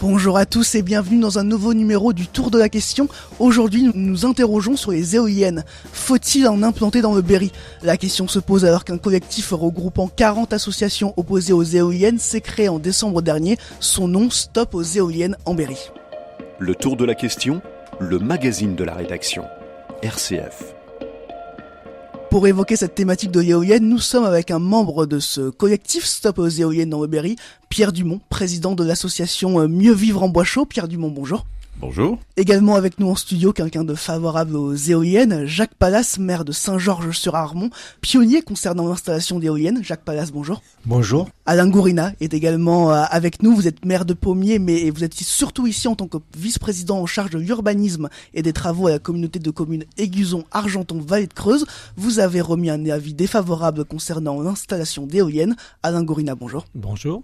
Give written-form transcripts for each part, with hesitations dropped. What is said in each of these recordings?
Bonjour à tous et bienvenue dans un nouveau numéro du Tour de la question. Aujourd'hui, nous nous interrogeons sur les éoliennes. Faut-il en implanter dans le Berry ? La question se pose alors qu'un collectif regroupant 40 associations opposées aux éoliennes s'est créé en décembre dernier. Son nom, Stop aux éoliennes en Berry. Le Tour de la question, le magazine de la rédaction, RCF. Pour évoquer cette thématique de l'éolienne, nous sommes avec un membre de ce collectif Stop aux éoliennes dans le Berry, Pierre Dumont, président de l'association Mieux Vivre en Bois Chaud. Pierre Dumont, bonjour. Bonjour. Également avec nous en studio, quelqu'un de favorable aux éoliennes, Jacques Pallas, maire de Saint-Georges-sur-Armont, pionnier concernant l'installation d'éoliennes. Jacques Pallas, bonjour. Bonjour. Alain Gourina est également avec nous. Vous êtes maire de Pommiers, mais vous êtes surtout ici en tant que vice-président en charge de l'urbanisme et des travaux à la communauté de communes Aiguzon-Argenton-Vallée de Creuse. Vous avez remis un avis défavorable concernant l'installation d'éoliennes. Alain Gourina, bonjour. Bonjour.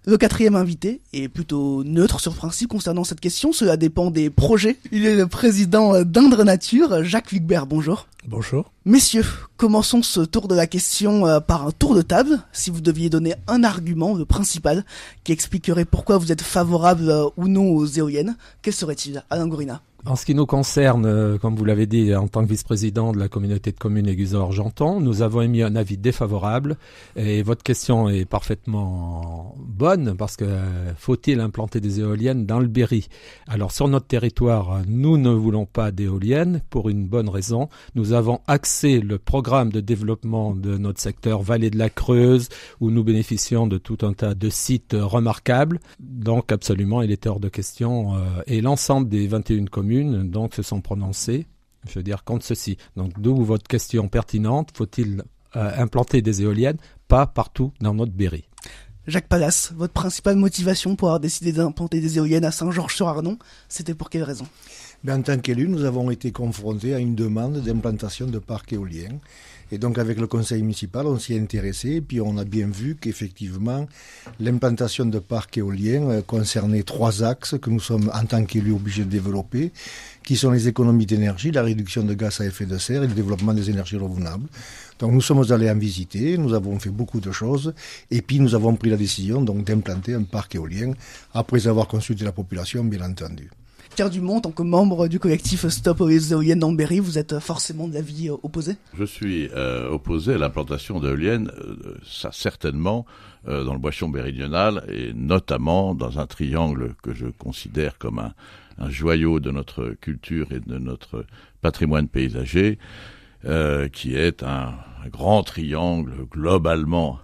Le quatrième invité est plutôt neutre sur principe concernant cette question. Cela dépend des projets. Il est le président d'Indre Nature, Jacques Wigbert, bonjour. Bonjour. Messieurs, commençons ce tour de la question par un tour de table. Si vous deviez donner un argument, le principal, qui expliquerait pourquoi vous êtes favorable ou non aux éoliennes, quel serait-il ? Alain Gourina. En ce qui nous concerne, comme vous l'avez dit, en tant que vice-président de la communauté de communes Aiguzon-Argenton, nous avons émis un avis défavorable. Et votre question est parfaitement bonne parce que faut-il implanter des éoliennes dans le Berry ? Alors sur notre territoire, nous ne voulons pas d'éoliennes pour une bonne raison. Nous avons axé le programme de développement de notre secteur Vallée de la Creuse où nous bénéficions de tout un tas de sites remarquables. Donc absolument, il était hors de question. Et l'ensemble des 21 communes donc se sont prononcés, je veux dire, contre ceci. Donc d'où votre question pertinente, faut-il implanter des éoliennes ? Pas partout dans notre Berry. Jacques Pallas, votre principale motivation pour avoir décidé d'implanter des éoliennes à Saint-Georges-sur-Arnon, c'était pour quelle raison ? En tant qu'élu, nous avons été confrontés à une demande d'implantation de parcs éoliens. Et donc avec le conseil municipal, on s'y est intéressé et puis on a bien vu qu'effectivement l'implantation de parcs éoliens concernait 3 axes que nous sommes en tant qu'élus obligés de développer, qui sont les économies d'énergie, la réduction de gaz à effet de serre et le développement des énergies renouvelables. Donc nous sommes allés en visiter, nous avons fait beaucoup de choses et puis nous avons pris la décision donc d'implanter un parc éolien après avoir consulté la population, bien entendu. Pierre Dumont, en tant que membre du collectif Stop aux éoliennes dans le Berry, vous êtes forcément de l'avis opposé ? Je suis opposé à l'implantation d'éoliennes, ça certainement, dans le bois-champ méridional et notamment dans un triangle que je considère comme un joyau de notre culture et de notre patrimoine paysager, qui est un grand triangle globalement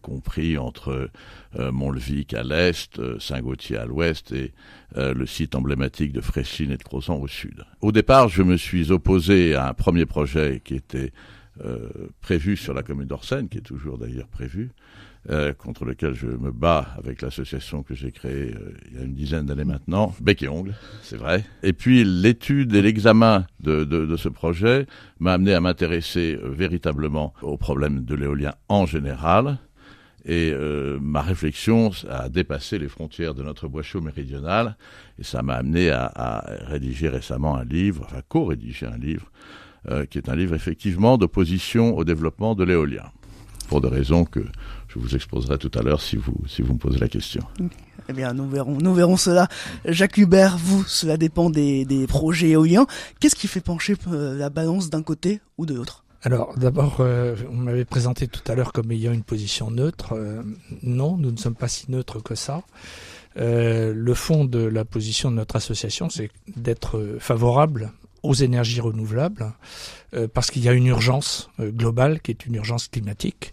compris entre Montlevic à l'est, Saint-Gauthier à l'ouest et le site emblématique de Fréchines et de Crozant au sud. Au départ, je me suis opposé à un premier projet qui était prévu sur la commune d'Orsène, qui est toujours d'ailleurs prévu, contre lequel je me bats avec l'association que j'ai créée il y a une dizaine d'années maintenant, bec et ongle, c'est vrai. Et puis l'étude et l'examen de ce projet m'a amené à m'intéresser véritablement aux problèmes de l'éolien en général. Et ma réflexion a dépassé les frontières de notre bois chaud méridional et ça m'a amené à rédiger récemment un livre, enfin co-rédiger un livre, qui est un livre effectivement d'opposition au développement de l'éolien, pour des raisons que je vous exposerai tout à l'heure si vous me posez la question. Eh bien, nous verrons cela. Jacques Hubert, vous, cela dépend des projets éoliens. Qu'est-ce qui fait pencher la balance d'un côté ou de l'autre ? Alors, d'abord, on m'avait présenté tout à l'heure comme ayant une position neutre. Non, nous ne sommes pas si neutres que ça. Le fond de la position de notre association, c'est d'être favorable aux énergies renouvelables, parce qu'il y a une urgence globale qui est une urgence climatique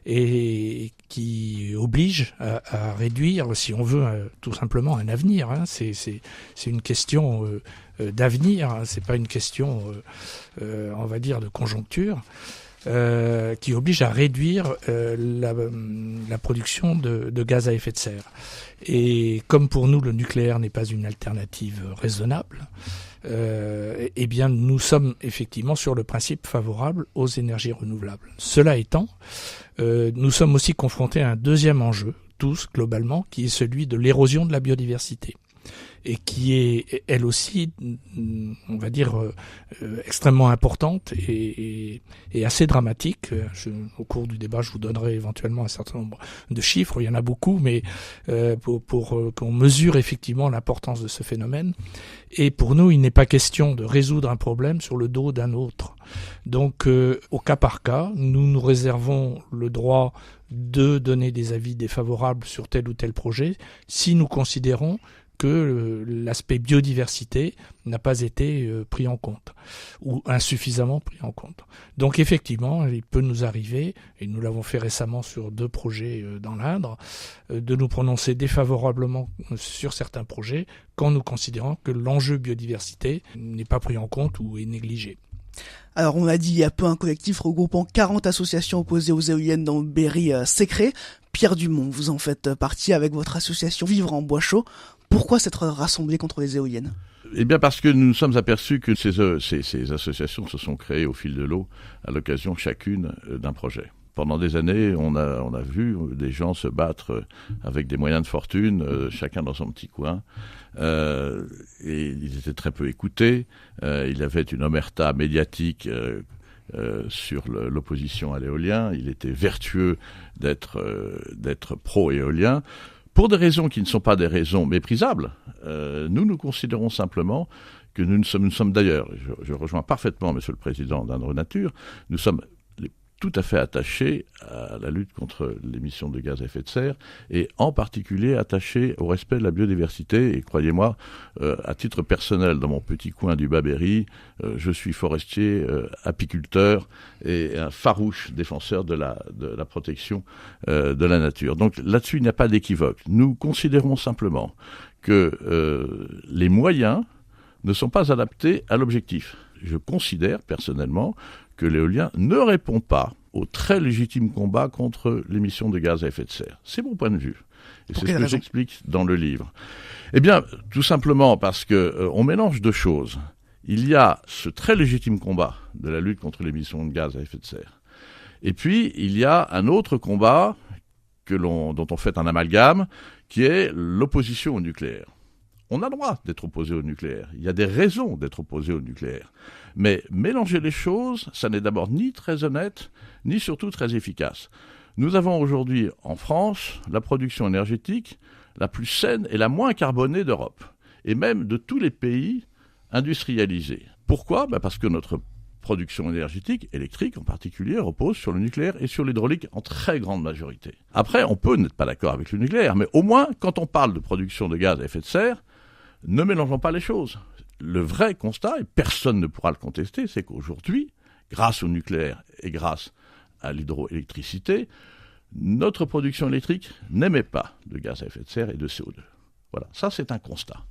et qui oblige à réduire, si on veut, tout simplement un avenir. C'est une question d'avenir, c'est pas une question, on va dire, de conjoncture. Qui oblige à réduire la production de gaz à effet de serre. Et comme pour nous, le nucléaire n'est pas une alternative raisonnable, eh bien, nous sommes effectivement sur le principe favorable aux énergies renouvelables. Cela étant, nous sommes aussi confrontés à un deuxième enjeu, tous globalement, qui est celui de l'érosion de la biodiversité. et qui est elle aussi, on va dire, extrêmement importante et assez dramatique. Au cours du débat, je vous donnerai éventuellement un certain nombre de chiffres, il y en a beaucoup, mais pour qu'on mesure effectivement l'importance de ce phénomène. Et pour nous, il n'est pas question de résoudre un problème sur le dos d'un autre. Donc, au cas par cas, nous réservons le droit de donner des avis défavorables sur tel ou tel projet si nous considérons que l'aspect biodiversité n'a pas été pris en compte ou insuffisamment pris en compte. Donc effectivement, il peut nous arriver, et nous l'avons fait récemment sur 2 projets dans l'Indre, de nous prononcer défavorablement sur certains projets quand nous considérons que l'enjeu biodiversité n'est pas pris en compte ou est négligé. Alors on a dit il y a peu un collectif regroupant 40 associations opposées aux éoliennes dans le Berry s'est créé. Pierre Dumont, vous en faites partie avec votre association Vivre en Bois Chaud. Pourquoi s'être rassemblés contre les éoliennes ? Eh bien parce que nous nous sommes aperçus que ces associations se sont créées au fil de l'eau à l'occasion chacune d'un projet. Pendant des années, on a vu des gens se battre avec des moyens de fortune, chacun dans son petit coin. Et ils étaient très peu écoutés. Il avait une omerta médiatique sur l'opposition à l'éolien. Il était vertueux d'être pro-éolien. Pour des raisons qui ne sont pas des raisons méprisables, nous considérons simplement que nous sommes d'ailleurs, je rejoins parfaitement Monsieur le Président d'Indre Nature, nous sommes tout à fait attachés à la lutte contre l'émission de gaz à effet de serre et en particulier attachés au respect de la biodiversité. Et croyez-moi, à titre personnel, dans mon petit coin du Bas-Berry, je suis forestier, apiculteur et un farouche défenseur de la protection de la nature. Donc là-dessus, il n'y a pas d'équivoque. Nous considérons simplement que les moyens ne sont pas adaptés à l'objectif. Je considère personnellement que l'éolien ne répond pas au très légitime combat contre l'émission de gaz à effet de serre. C'est mon point de vue. Et c'est ce que j'explique dans le livre. Eh bien, tout simplement parce que on mélange 2 choses. Il y a ce très légitime combat de la lutte contre l'émission de gaz à effet de serre. Et puis, il y a un autre combat dont on fait un amalgame, qui est l'opposition au nucléaire. On a le droit d'être opposé au nucléaire. Il y a des raisons d'être opposé au nucléaire. Mais mélanger les choses, ça n'est d'abord ni très honnête, ni surtout très efficace. Nous avons aujourd'hui en France la production énergétique la plus saine et la moins carbonée d'Europe, et même de tous les pays industrialisés. Pourquoi ? Parce que notre production énergétique, électrique en particulier, repose sur le nucléaire et sur l'hydraulique en très grande majorité. Après, on peut n'être pas d'accord avec le nucléaire, mais au moins, quand on parle de production de gaz à effet de serre, ne mélangeons pas les choses. Le vrai constat, et personne ne pourra le contester, c'est qu'aujourd'hui, grâce au nucléaire et grâce à l'hydroélectricité, notre production électrique n'émet pas de gaz à effet de serre et de CO2. Voilà, ça c'est un constat.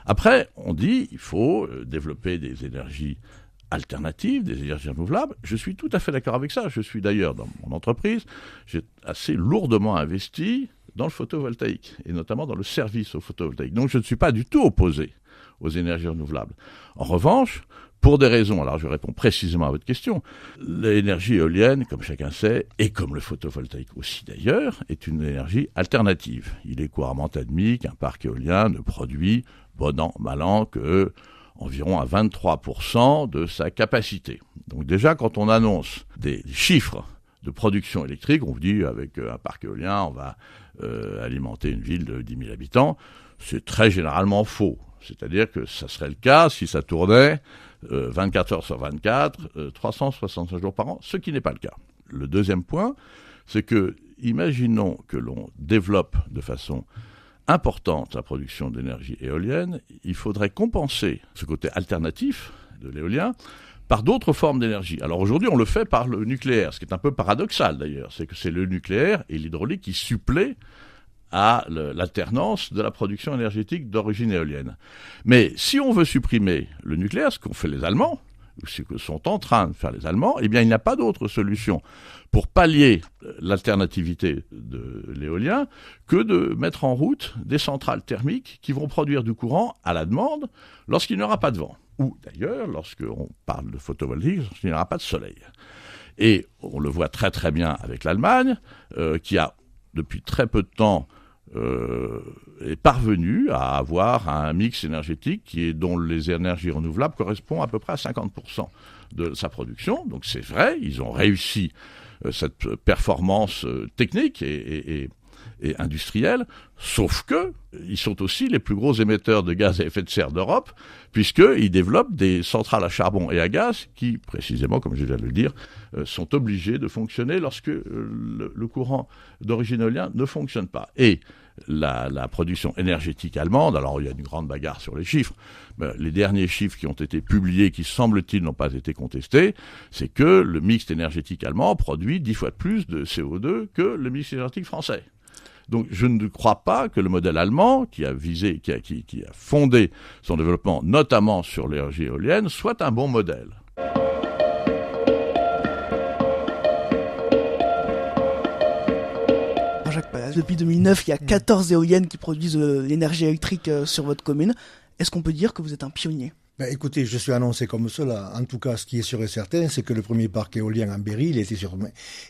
Après, on dit qu'il faut développer des énergies alternatives, des énergies renouvelables. Je suis tout à fait d'accord avec ça. Je suis d'ailleurs, dans mon entreprise, j'ai assez lourdement investi dans le photovoltaïque, et notamment dans le service au photovoltaïque. Donc je ne suis pas du tout opposé aux énergies renouvelables. En revanche, pour des raisons, alors je réponds précisément à votre question, l'énergie éolienne, comme chacun sait, et comme le photovoltaïque aussi d'ailleurs, est une énergie alternative. Il est couramment admis qu'un parc éolien ne produit, bon an, mal an, que environ à 23% de sa capacité. Donc déjà, quand on annonce des chiffres de production électrique, on vous dit avec un parc éolien, on va alimenter une ville de 10 000 habitants, c'est très généralement faux. C'est-à-dire que ça serait le cas si ça tournait 24 heures sur 24, 365 jours par an, ce qui n'est pas le cas. Le deuxième point, c'est que, imaginons que l'on développe de façon importante la production d'énergie éolienne, il faudrait compenser ce côté alternatif de l'éolien par d'autres formes d'énergie. Alors aujourd'hui, on le fait par le nucléaire, ce qui est un peu paradoxal d'ailleurs, c'est que c'est le nucléaire et l'hydraulique qui suppléent à l'alternance de la production énergétique d'origine éolienne. Mais si on veut supprimer le nucléaire, ce qu'ont fait les Allemands, ou ce que sont en train de faire les Allemands, eh bien il n'y a pas d'autre solution pour pallier l'alternativité de l'éolien que de mettre en route des centrales thermiques qui vont produire du courant à la demande lorsqu'il n'y aura pas de vent. Ou d'ailleurs, lorsqu'on parle de photovoltaïque, lorsqu'il n'y aura pas de soleil. Et on le voit très très bien avec l'Allemagne, qui a depuis très peu de temps est parvenu à avoir un mix énergétique dont les énergies renouvelables correspondent à peu près à 50% de sa production. Donc c'est vrai, ils ont réussi cette performance technique et industrielle, sauf que ils sont aussi les plus gros émetteurs de gaz à effet de serre d'Europe, puisqu'ils développent des centrales à charbon et à gaz qui, précisément, comme je viens de le dire, sont obligées de fonctionner lorsque le courant d'origine éolienne ne fonctionne pas. Et la production énergétique allemande, alors il y a une grande bagarre sur les chiffres, mais les derniers chiffres qui ont été publiés, qui semble-t-il n'ont pas été contestés, c'est que le mix énergétique allemand produit 10 fois plus de CO2 que le mix énergétique français. Donc je ne crois pas que le modèle allemand, qui a fondé son développement notamment sur l'énergie éolienne, soit un bon modèle. Jacques Pallas, depuis 2009, il y a 14 éoliennes qui produisent l'énergie électrique sur votre commune. Est-ce qu'on peut dire que vous êtes un pionnier ? Écoutez, je suis annoncé comme cela. En tout cas, ce qui est sûr et certain, c'est que le premier parc éolien en Berry, il était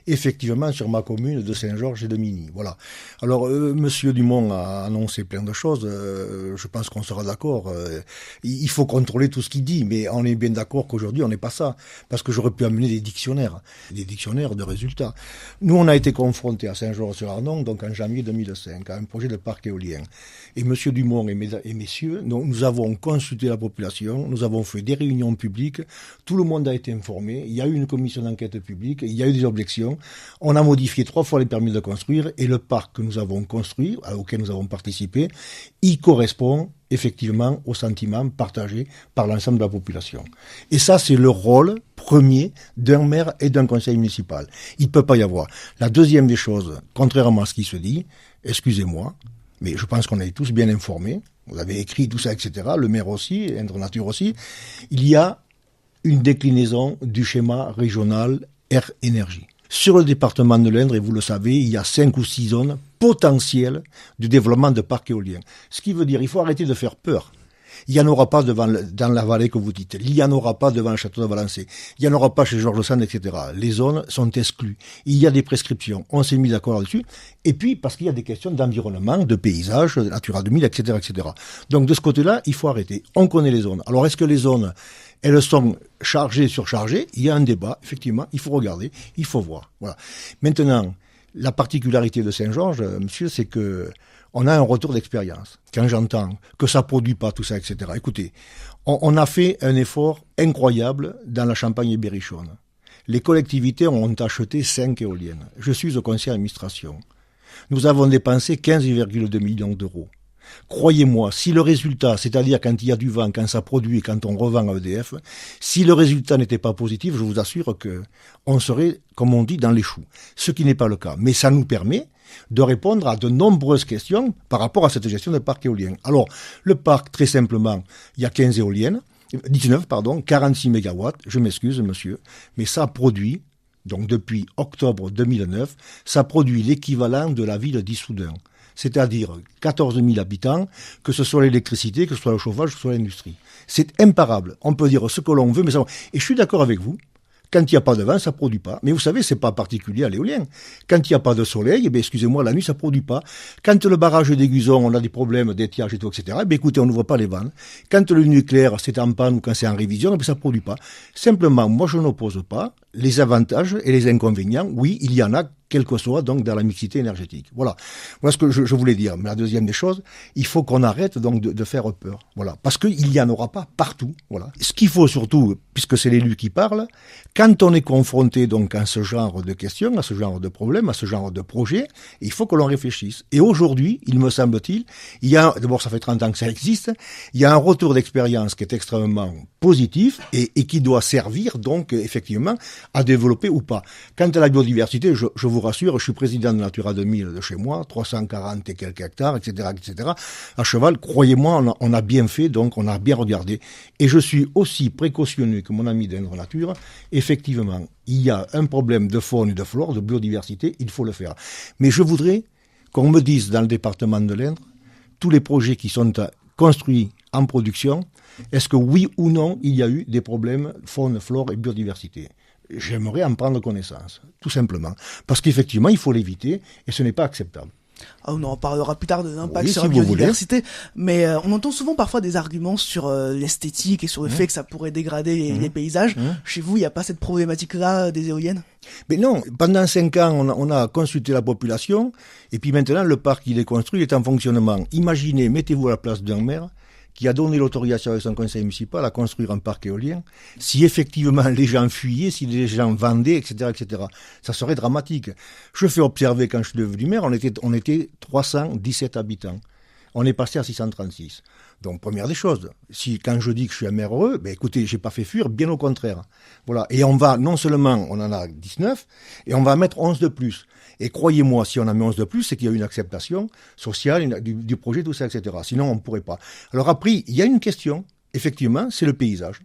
effectivement sur ma commune de Saint-Georges et de Migny. Voilà. Alors, Monsieur Dumont a annoncé plein de choses. Je pense qu'on sera d'accord. Il faut contrôler tout ce qu'il dit, mais on est bien d'accord qu'aujourd'hui, on n'est pas ça. Parce que j'aurais pu amener des dictionnaires de résultats. Nous, on a été confrontés à Saint-Georges-sur-Arnon, donc en janvier 2005, à un projet de parc éolien. Et Monsieur Dumont et messieurs, nous avons consulté la population. Nous avons fait des réunions publiques, tout le monde a été informé, il y a eu une commission d'enquête publique, il y a eu des objections, on a modifié 3 fois les permis de construire et le parc que nous avons construit, auquel nous avons participé, il correspond effectivement aux sentiments partagés par l'ensemble de la population. Et ça, c'est le rôle premier d'un maire et d'un conseil municipal. Il ne peut pas y avoir. La deuxième des choses, contrairement à ce qui se dit, excusez-moi, mais je pense qu'on est tous bien informés, vous avez écrit tout ça, etc., le maire aussi, Indre-Nature aussi, il y a une déclinaison du schéma régional Air Énergie. Sur le département de l'Indre, et vous le savez, il y a 5 ou 6 zones potentielles du développement de parcs éoliens. Ce qui veut dire qu'il faut arrêter de faire peur. Il n'y en aura pas dans la vallée que vous dites. Il n'y en aura pas devant le château de Valençay. Il n'y en aura pas chez Georges Sand, etc. Les zones sont exclues. Il y a des prescriptions. On s'est mis d'accord là-dessus. Et puis, parce qu'il y a des questions d'environnement, de paysage, de Natura 2000, etc., etc. Donc, de ce côté-là, il faut arrêter. On connaît les zones. Alors, est-ce que les zones, elles sont chargées, surchargées ? Il y a un débat. Effectivement, il faut regarder. Il faut voir. Voilà. Maintenant, la particularité de Saint-Georges, monsieur, c'est que on a un retour d'expérience. Quand j'entends que ça produit pas tout ça, etc. Écoutez, on a fait un effort incroyable dans la Champagne-Berrichonne. Les collectivités ont acheté 5 éoliennes. Je suis au conseil d'administration. Nous avons dépensé 15,2 millions d'euros. Croyez-moi, si le résultat, c'est-à-dire quand il y a du vent, quand ça produit et quand on revend à EDF, si le résultat n'était pas positif, je vous assure que on serait, comme on dit, dans les choux. Ce qui n'est pas le cas. Mais ça nous permet de répondre à de nombreuses questions par rapport à cette gestion de parc éolien. Alors, le parc, très simplement, il y a 19, 46 mégawatts, je m'excuse, monsieur, mais ça produit, donc depuis octobre 2009, ça produit l'équivalent de la ville d'Issoudun. C'est-à-dire 14 000 habitants, que ce soit l'électricité, que ce soit le chauffage, que ce soit l'industrie. C'est imparable. On peut dire ce que l'on veut, mais ça... Et je suis d'accord avec vous. Quand il n'y a pas de vent, ça ne produit pas. Mais vous savez, c'est pas particulier à l'éolien. Quand il n'y a pas de soleil, excusez-moi, la nuit, ça ne produit pas. Quand le barrage d'Aiguizon, on a des problèmes d'étiage et tout, etc., écoutez, on n'ouvre pas les vannes. Quand le nucléaire, c'est en panne ou quand c'est en révision, ça ne produit pas. Simplement, moi, je n'oppose pas les avantages et les inconvénients. Oui, il y en a, quel que soit, donc, dans la mixité énergétique. Voilà. Voilà ce que je voulais dire. Mais la deuxième des choses, il faut qu'on arrête, donc, de faire peur. Voilà. Parce qu'il n'y en aura pas partout. Voilà. Ce qu'il faut surtout, puisque c'est l'élu qui parle, quand on est confronté, donc, à ce genre de questions, à ce genre de problèmes, à ce genre de projets, il faut que l'on réfléchisse. Et aujourd'hui, il me semble-t-il, il y a, d'abord, ça fait 30 ans que ça existe, il y a un retour d'expérience qui est extrêmement positif et qui doit servir, donc, effectivement, à développer ou pas. Quant à la biodiversité, je vous rassure, je suis président de Natura 2000 de chez moi, 340 et quelques hectares, etc., etc. À cheval, croyez-moi, on a bien fait, donc on a bien regardé. Et je suis aussi précautionneux que mon ami d'Indre Nature. Effectivement, il y a un problème de faune et de flore, de biodiversité, il faut le faire. Mais je voudrais qu'on me dise dans le département de l'Indre, tous les projets qui sont construits en production, est-ce que oui ou non, il y a eu des problèmes faune, flore et biodiversité ? J'aimerais en prendre connaissance, tout simplement. Parce qu'effectivement, il faut l'éviter et ce n'est pas acceptable. On en parlera plus tard de l'impact Oui, sur si la vous biodiversité, mais on entend souvent parfois des arguments sur l'esthétique et sur le fait que ça pourrait dégrader les paysages. Chez vous, il n'y a pas cette problématique-là des éoliennes? Mais non, pendant 5 ans, on a consulté la population, et puis maintenant, le parc, il est construit, il est en fonctionnement. Imaginez, mettez-vous à la place d'un maire qui a donné l'autorisation avec son conseil municipal à construire un parc éolien. Si effectivement les gens fuyaient, si les gens vendaient, etc., ça serait dramatique. Je fais observer, quand je suis devenu maire, on était 317 habitants. On est passé à 636. Donc, première des choses, quand je dis que je suis un maire heureux, écoutez, j'ai pas fait fuir, bien au contraire. Voilà. Et non seulement, on en a 19, et on va mettre 11 de plus. Et croyez-moi, si on en met 11 de plus, c'est qu'il y a une acceptation sociale du projet, tout ça, etc. Sinon, on ne pourrait pas. Alors après, il y a une question, effectivement, c'est le paysage.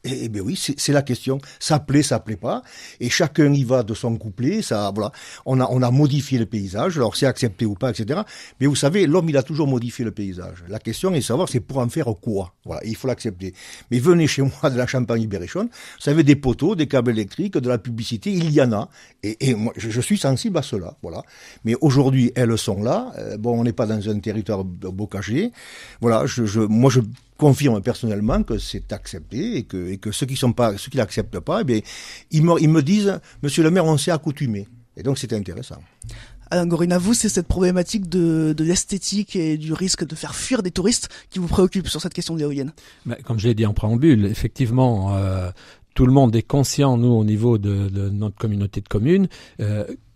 Et oui, c'est la question. Ça plaît pas. Et chacun y va de son couplet. Voilà. On a modifié le paysage. Alors c'est accepté ou pas, etc. Mais vous savez, l'homme, il a toujours modifié le paysage. La question est de savoir, c'est pour en faire quoi. Voilà. Il faut l'accepter. Mais venez chez moi de la Champagne-Berrichonne. Vous savez, des poteaux, des câbles électriques, de la publicité, il y en a. Et moi, je suis sensible à cela. Voilà. Mais aujourd'hui, elles sont là. On n'est pas dans un territoire bocager. Voilà. Moi, je confirme personnellement que c'est accepté et que ceux qui l'acceptent pas, ils me disent, Monsieur le maire, on s'est accoutumé. Et donc c'est intéressant. Alain Gorina, vous, c'est cette problématique de l'esthétique et du risque de faire fuir des touristes qui vous préoccupe sur cette question de l'éolienne? Comme je l'ai dit en préambule, effectivement, tout le monde est conscient, nous, au niveau de notre communauté de communes,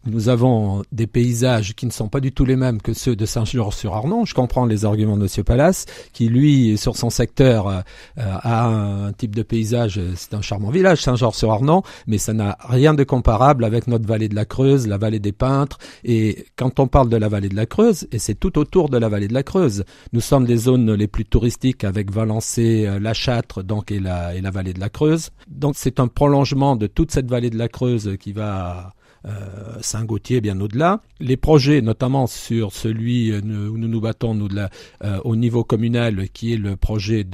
nous avons des paysages qui ne sont pas du tout les mêmes que ceux de Saint-Georges-sur-Arnon. Je comprends les arguments de Monsieur Pallas, qui lui, sur son secteur, a un type de paysage. C'est un charmant village, Saint-Georges-sur-Arnon, mais ça n'a rien de comparable avec notre vallée de la Creuse, la vallée des Peintres. Et quand on parle de la vallée de la Creuse, et c'est tout autour de la vallée de la Creuse, nous sommes les zones les plus touristiques avec Valençay, La Châtre, donc et la vallée de la Creuse. Donc c'est un prolongement de toute cette vallée de la Creuse qui va Saint-Gauthier, bien au-delà. Les projets, notamment sur celui où nous nous battons au niveau communal, qui est le projet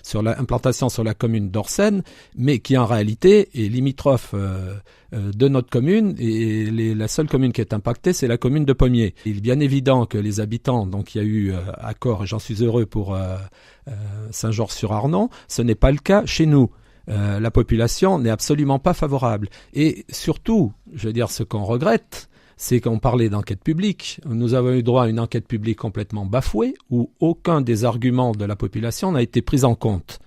sur l'implantation sur la commune d'Orsène, mais qui en réalité est limitrophe de notre commune, et la seule commune qui est impactée, c'est la commune de Pommiers. Il est bien évident que les habitants, donc il y a eu accord, et j'en suis heureux pour Saint-Georges-sur-Arnon, ce n'est pas le cas chez nous. La population n'est absolument pas favorable. Et surtout, je veux dire, ce qu'on regrette, c'est qu'on parlait d'enquête publique. Nous avons eu droit à une enquête publique complètement bafouée, où aucun des arguments de la population n'a été pris en compte.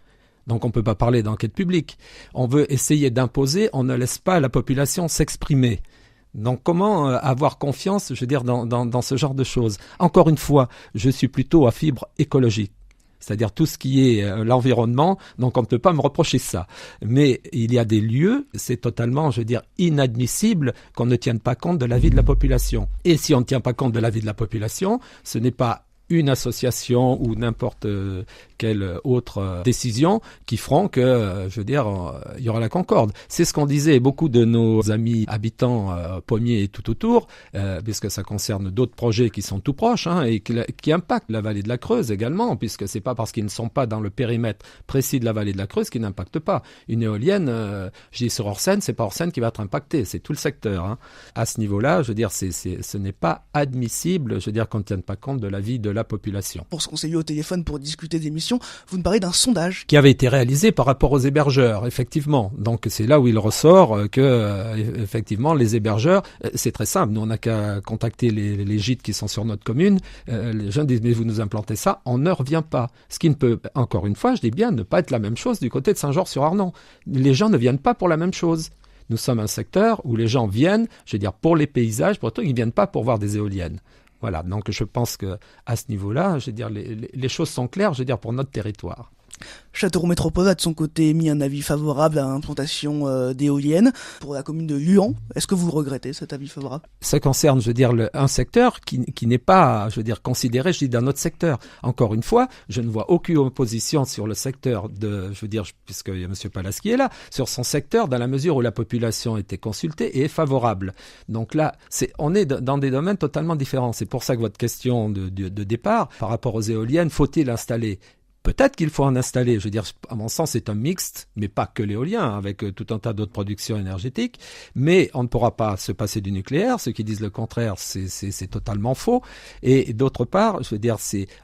Donc on ne peut pas parler d'enquête publique. On veut essayer d'imposer, on ne laisse pas la population s'exprimer. Donc comment avoir confiance, je veux dire, dans ce genre de choses? Encore une fois, je suis plutôt à fibre écologique. C'est-à-dire tout ce qui est l'environnement, donc on ne peut pas me reprocher ça. Mais il y a des lieux, c'est totalement, je veux dire, inadmissible qu'on ne tienne pas compte de l'avis de la population. Et si on ne tient pas compte de l'avis de la population, ce n'est pas une association ou n'importe quelle autre décision qui feront que, je veux dire, il y aura la concorde. C'est ce qu'on disait beaucoup de nos amis habitants Pommiers et tout autour, puisque ça concerne d'autres projets qui sont tout proches et qui impactent la vallée de la Creuse également, puisque c'est pas parce qu'ils ne sont pas dans le périmètre précis de la vallée de la Creuse qu'ils n'impactent pas. Une éolienne, je dis sur Orsène, c'est pas Orsène qui va être impacté, c'est tout le secteur. À ce niveau-là, je veux dire, ce n'est pas admissible, je veux dire, qu'on ne tienne pas compte de l'avis de la population. Pour ce qu'on s'est eu au téléphone pour discuter des missions, vous nous parlez d'un sondage qui avait été réalisé par rapport aux hébergeurs, effectivement. Donc c'est là où il ressort que effectivement les hébergeurs, c'est très simple. Nous on n'a qu'à contacter les gîtes qui sont sur notre commune. Les gens disent mais vous nous implantez ça, on ne revient pas. Ce qui ne peut, encore une fois, je dis bien, ne pas être la même chose du côté de Saint-Georges-sur-Arnon. Les gens ne viennent pas pour la même chose. Nous sommes un secteur où les gens viennent, je veux dire, pour les paysages, pourtant ils ne viennent pas pour voir des éoliennes. Voilà, donc je pense que à ce niveau-là, je veux dire, les choses sont claires, je veux dire, pour notre territoire. Châteauroux Métropole a de son côté émis un avis favorable à l'implantation d'éoliennes pour la commune de Luant. Est-ce que vous regrettez cet avis favorable? Ça concerne, je veux dire, un secteur qui n'est pas, je veux dire, considéré, je dis, dans notre secteur. Encore une fois, je ne vois aucune opposition sur le secteur je veux dire, puisqu'il y a M. Pallas qui est là, sur son secteur, dans la mesure où la population a été consultée et est favorable. Donc là, on est dans des domaines totalement différents. C'est pour ça que votre question de départ, par rapport aux éoliennes, faut-il installer peut-être qu'il faut en installer. Je veux dire, à mon sens, c'est un mixte, mais pas que l'éolien, avec tout un tas d'autres productions énergétiques. Mais on ne pourra pas se passer du nucléaire. Ceux qui disent le contraire, c'est totalement faux. Et d'autre part, je veux dire,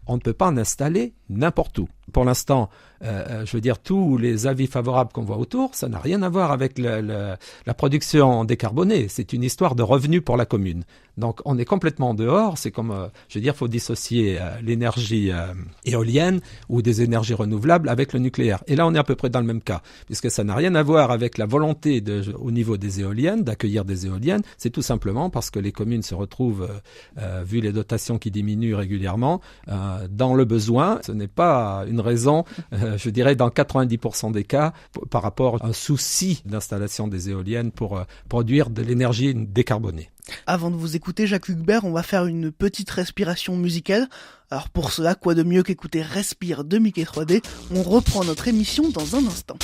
on ne peut pas en installer n'importe où. Pour l'instant, je veux dire, tous les avis favorables qu'on voit autour, ça n'a rien à voir avec la production décarbonée. C'est une histoire de revenus pour la commune. Donc, on est complètement en dehors. C'est comme, je veux dire, faut dissocier l'énergie éolienne ou des énergies renouvelables avec le nucléaire. Et là, on est à peu près dans le même cas, puisque ça n'a rien à voir avec la volonté au niveau des éoliennes, d'accueillir des éoliennes. C'est tout simplement parce que les communes se retrouvent, vu les dotations qui diminuent régulièrement, dans le besoin. Ce n'est pas une raison, je dirais, dans 90% des cas, par rapport à un souci d'installation des éoliennes pour produire de l'énergie décarbonée. Avant de vous écouter, Jacques Hugbert, on va faire une petite respiration musicale. Alors pour cela, quoi de mieux qu'écouter Respire de Mickey 3D. On reprend notre émission dans un instant.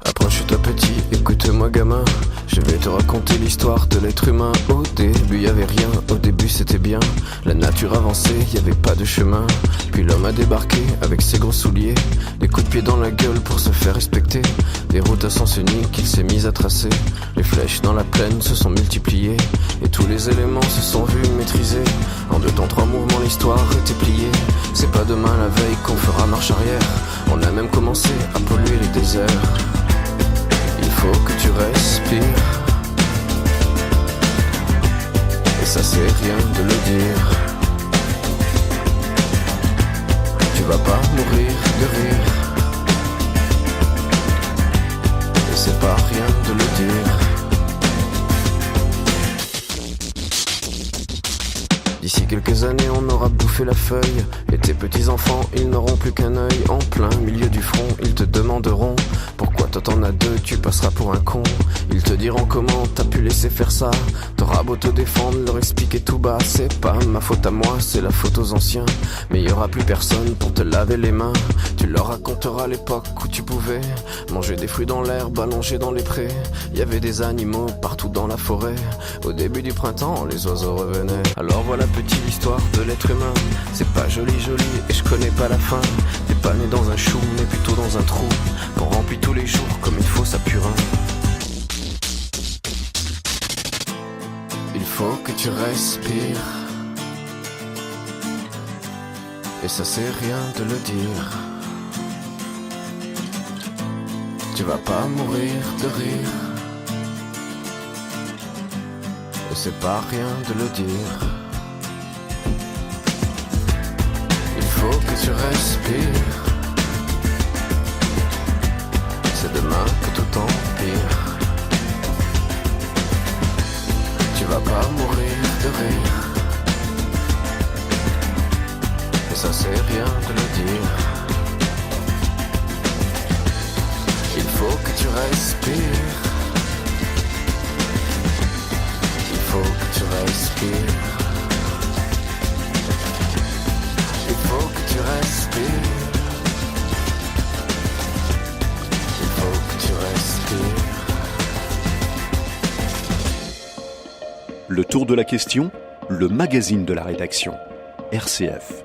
Approche-toi petit, écoute-moi gamin. Je vais te raconter l'histoire de l'être humain. Au début y'avait rien, au début c'était bien. La nature avançait, y'avait pas de chemin. Puis l'homme a débarqué avec ses gros souliers, des coups de pied dans la gueule pour se faire respecter. Des routes à sens unique qu'il s'est mis à tracer. Les flèches dans la plaine se sont multipliées, et tous les éléments se sont vus maîtrisés. En 2 temps 3 mouvements l'histoire était pliée. C'est pas demain la veille qu'on fera marche arrière. On a même commencé à polluer les déserts. Il faut que tu respires, et ça c'est rien de le dire. Tu vas pas mourir de rire, et c'est pas rien de le dire. D'ici quelques années on aura bouffé la feuille, et tes petits-enfants ils n'auront plus qu'un œil. En plein milieu du front ils te demanderont pourquoi toi t'en as 2, tu passeras pour un con. Ils te diront comment t'as pu laisser faire ça. T'auras beau te défendre, leur expliquer tout bas. C'est pas ma faute à moi, c'est la faute aux anciens. Mais y aura plus personne pour te laver les mains. Tu leur raconteras l'époque où tu pouvais manger des fruits dans l'herbe, allongés dans les prés. Y avait des animaux partout dans la forêt. Au début du printemps, les oiseaux revenaient. Alors voilà petit l'histoire de l'être humain. C'est pas joli et je connais pas la fin. T'es pas né dans un chou mais plutôt dans un trou qu'on remplit tous les jours comme il faut sa purin. Il faut que tu respires, et ça c'est rien de le dire. Tu vas pas mourir de rire, et c'est pas rien de le dire. Il faut que tu respires, c'est demain que tout empire. Tu vas pas mourir de rire, et ça c'est rien de le dire. Il faut que tu respires, il faut que tu respires, il faut que tu respires, il faut que tu respires. Le tour de la question, le magazine de la rédaction. RCF.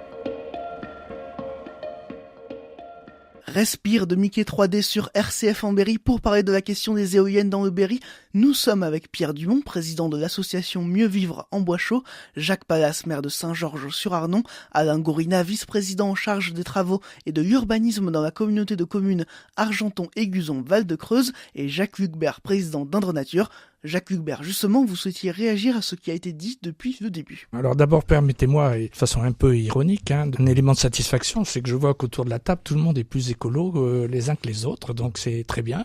Respire de Mickey 3D sur RCF en Berry pour parler de la question des éoliennes dans le Berry. Nous sommes avec Pierre Dumont, président de l'association Mieux Vivre en Bois-Chaud, Jacques Pallas, maire de Saint-Georges-sur-Arnon, Alain Gorina, vice-président en charge des travaux et de l'urbanisme dans la communauté de communes Argenton-Aiguzon-Val-de-Creuse et Jacques Hugbert, président d'Indre Nature. Jacques Hugbert, justement, vous souhaitiez réagir à ce qui a été dit depuis le début. Alors d'abord, permettez-moi, et de façon un peu ironique, un élément de satisfaction, c'est que je vois qu'autour de la table, tout le monde est plus écolo les uns que les autres, donc c'est très bien.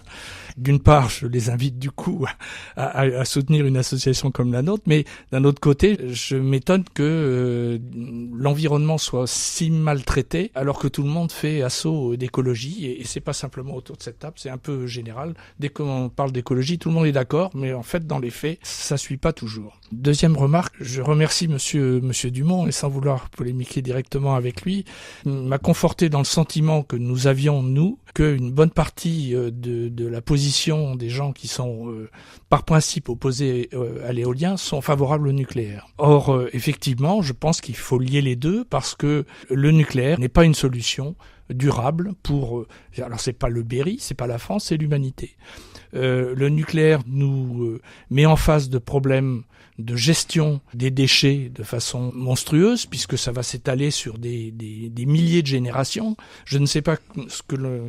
D'une part, je les invite du coup à soutenir une association comme la nôtre, mais d'un autre côté, je m'étonne que l'environnement soit si maltraité, alors que tout le monde fait assaut d'écologie, et c'est pas simplement autour de cette table, c'est un peu général. Dès qu'on parle d'écologie, tout le monde est d'accord, mais en fait, dans les faits, ça suit pas toujours. Deuxième remarque, je remercie monsieur Dumont, et sans vouloir polémiquer directement avec lui, m'a conforté dans le sentiment que nous avions, nous, qu'une bonne partie de la position des gens qui sont par principe opposés à l'éolien sont favorables au nucléaire. Or, effectivement, je pense qu'il faut lier les deux parce que le nucléaire n'est pas une solution durable pour... alors c'est pas le Berry, c'est pas la France, c'est l'humanité. Le nucléaire nous met en face de problèmes de gestion des déchets de façon monstrueuse, puisque ça va s'étaler sur des milliers de générations. Je ne sais pas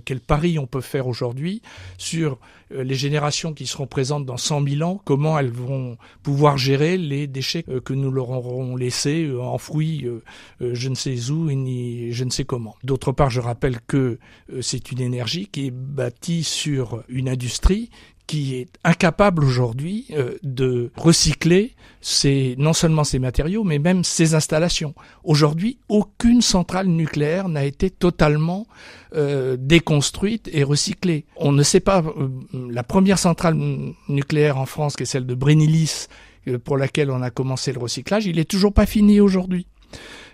quel pari on peut faire aujourd'hui sur les générations qui seront présentes dans 100 000 ans, comment elles vont pouvoir gérer les déchets que nous leur aurons laissés enfouis je ne sais où ni je ne sais comment. D'autre part, je rappelle que c'est une énergie qui est bâtie sur une industrie qui est incapable aujourd'hui de recycler non seulement ces matériaux, mais même ces installations. Aujourd'hui, aucune centrale nucléaire n'a été totalement déconstruite et recyclée. On ne sait pas, la première centrale nucléaire en France, qui est celle de Brennilis, pour laquelle on a commencé le recyclage, il n'est toujours pas fini aujourd'hui.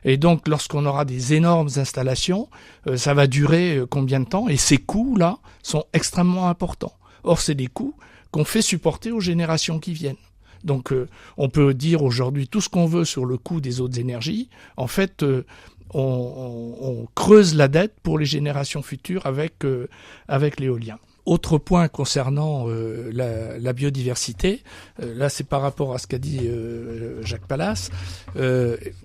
Et donc, lorsqu'on aura des énormes installations, ça va durer combien de temps? Et ces coûts-là sont extrêmement importants. Or, c'est des coûts qu'on fait supporter aux générations qui viennent. Donc, on peut dire aujourd'hui tout ce qu'on veut sur le coût des autres énergies. En fait, on creuse la dette pour les générations futures avec l'éolien. Autre point concernant la biodiversité, là c'est par rapport à ce qu'a dit Jacques Pallas.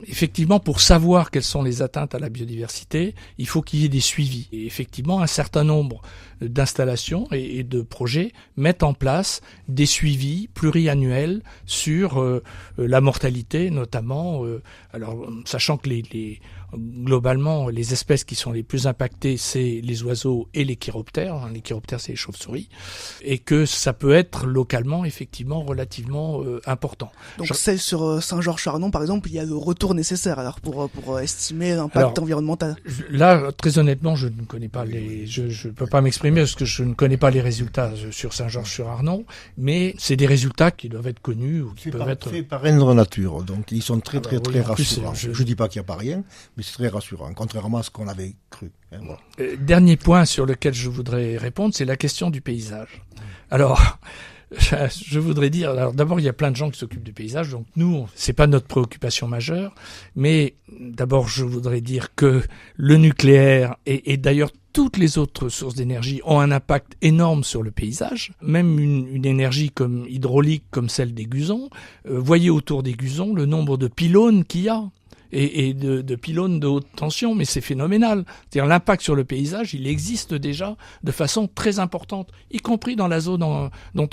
Effectivement, pour savoir quelles sont les atteintes à la biodiversité, il faut qu'il y ait des suivis. Et effectivement, un certain nombre d'installations et de projets mettent en place des suivis pluriannuels sur la mortalité, notamment. Alors, sachant que globalement, les espèces qui sont les plus impactées, c'est les oiseaux et les chiroptères. Les chiroptères, c'est les chauves-souris. Et que ça peut être localement, effectivement, relativement important. Donc, c'est sur Saint-Georges-Chardon, par exemple, il y a le retour nécessaire alors pour estimer l'impact environnemental. Là, très honnêtement, je ne connais pas je peux pas m'exprimer parce que je ne connais pas les résultats sur Saint-Georges-sur-Arnon, mais c'est des résultats qui doivent être connus ou qui peuvent être faits par Indre-Nature. Donc, ils sont très rassurants. Je dis pas qu'il n'y a pas rien, mais c'est très rassurant, contrairement à ce qu'on avait cru. Voilà. Dernier point sur lequel je voudrais répondre, c'est la question du paysage. Alors, je voudrais dire, alors d'abord, il y a plein de gens qui s'occupent du paysage, donc nous, c'est pas notre préoccupation majeure, mais d'abord, je voudrais dire que le nucléaire et d'ailleurs toutes les autres sources d'énergie ont un impact énorme sur le paysage. Même une énergie comme hydraulique, comme celle des gusons, voyez autour des gusons le nombre de pylônes qu'il y a. Et de pylônes de haute tension, mais c'est phénoménal. C'est-à-dire l'impact sur le paysage, il existe déjà de façon très importante, y compris dans la zone dont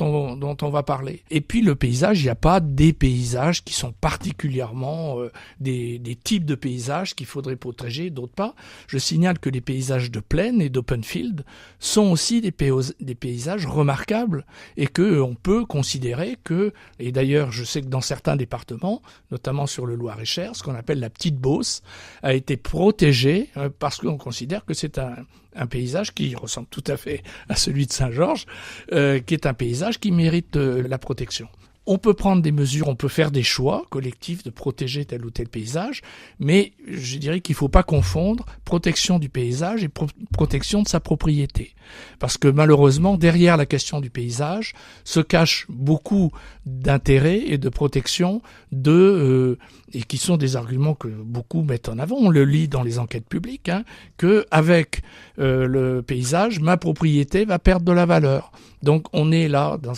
on va parler. Et puis le paysage, il n'y a pas des paysages qui sont particulièrement des types de paysages qu'il faudrait protéger, d'autres pas. Je signale que les paysages de plaine et d'open field sont aussi des paysages remarquables et que on peut considérer que, et d'ailleurs je sais que dans certains départements, notamment sur le Loir-et-Cher, ce qu'on appelle la Petite Beauce, a été protégée parce qu'on considère que c'est un paysage qui ressemble tout à fait à celui de Saint-Georges, qui est un paysage qui mérite la protection. On peut prendre des mesures, on peut faire des choix collectifs de protéger tel ou tel paysage, mais je dirais qu'il ne faut pas confondre protection du paysage et protection de sa propriété. Parce que malheureusement, derrière la question du paysage, se cachent beaucoup d'intérêts et de protection et qui sont des arguments que beaucoup mettent en avant. On le lit dans les enquêtes publiques, que avec le paysage, ma propriété va perdre de la valeur. Donc on est là dans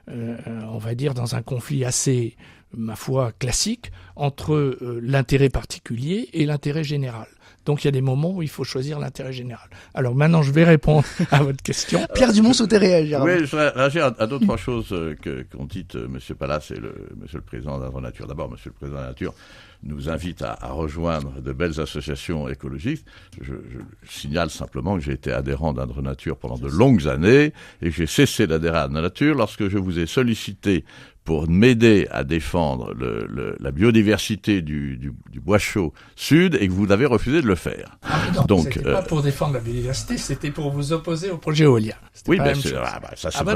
on va dire dans un conflit assez, ma foi, classique entre l'intérêt particulier et l'intérêt général. Donc il y a des moments où il faut choisir l'intérêt général. Alors maintenant, je vais répondre à votre question. Pierre Dumont souhaitait réagir. Oui, je voudrais réagir à deux, trois choses qu'ont dites M. Pallas et Monsieur le Président d'Indre-Nature. D'abord, Monsieur le Président d'Indre-Nature nous invite à rejoindre de belles associations écologistes. Je signale simplement que j'ai été adhérent d'Indre-Nature pendant de longues années et que j'ai cessé d'adhérer à Indre-Nature lorsque je vous ai sollicité pour m'aider à défendre la biodiversité du bois chaud sud et que vous avez refusé de le faire. Donc, c'était pas pour défendre la biodiversité, c'était pour vous opposer au projet éolien. Oui,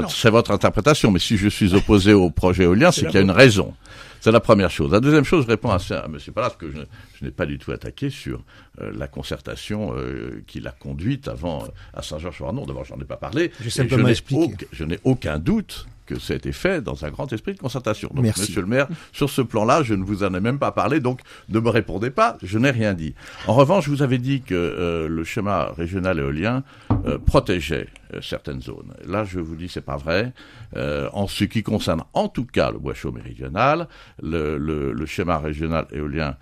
c'est votre interprétation. Mais si je suis opposé au projet éolien, c'est qu'il y a une raison. C'est la première chose. La deuxième chose, je réponds à M. Pallas, que je n'ai pas du tout attaqué sur la concertation qu'il a conduite avant à Saint-Georges-sur-Arnon. D'abord, j'en ai pas parlé. J'ai simplement expliqué. Je n'ai aucun doute que ça a été fait dans un grand esprit de concertation. Donc, Merci. Monsieur le maire, sur ce plan-là, je ne vous en ai même pas parlé, donc ne me répondez pas, je n'ai rien dit. En revanche, je vous avais dit que le schéma régional éolien protégeait certaines zones. Là, je vous dis, c'est pas vrai. En ce qui concerne, en tout cas, le bois chaud méridional, le schéma régional éolien